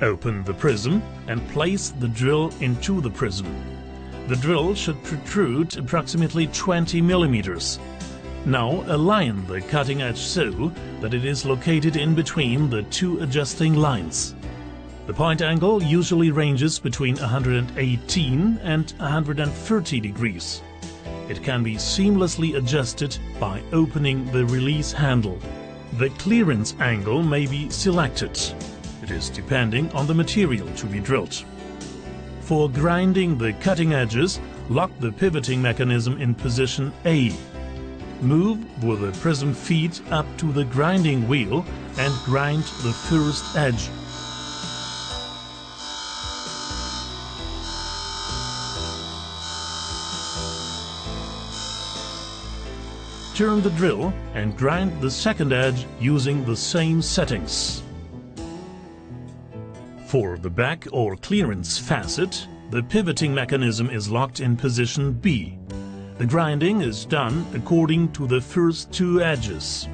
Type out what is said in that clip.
Open the prism and place the drill into the prism. The drill should protrude approximately 20 millimeters. Now align the cutting edge so that it is located in between the two adjusting lines. The point angle usually ranges between 118 and 130 degrees. It can be seamlessly adjusted by opening the release handle. The clearance angle may be selected. It is depending on the material to be drilled. For grinding the cutting edges, lock the pivoting mechanism in position A. Move with the prism feed up to the grinding wheel and grind the first edge. Turn the drill and grind the second edge using the same settings. For the back or clearance facet, the pivoting mechanism is locked in position B. The grinding is done according to the first two edges.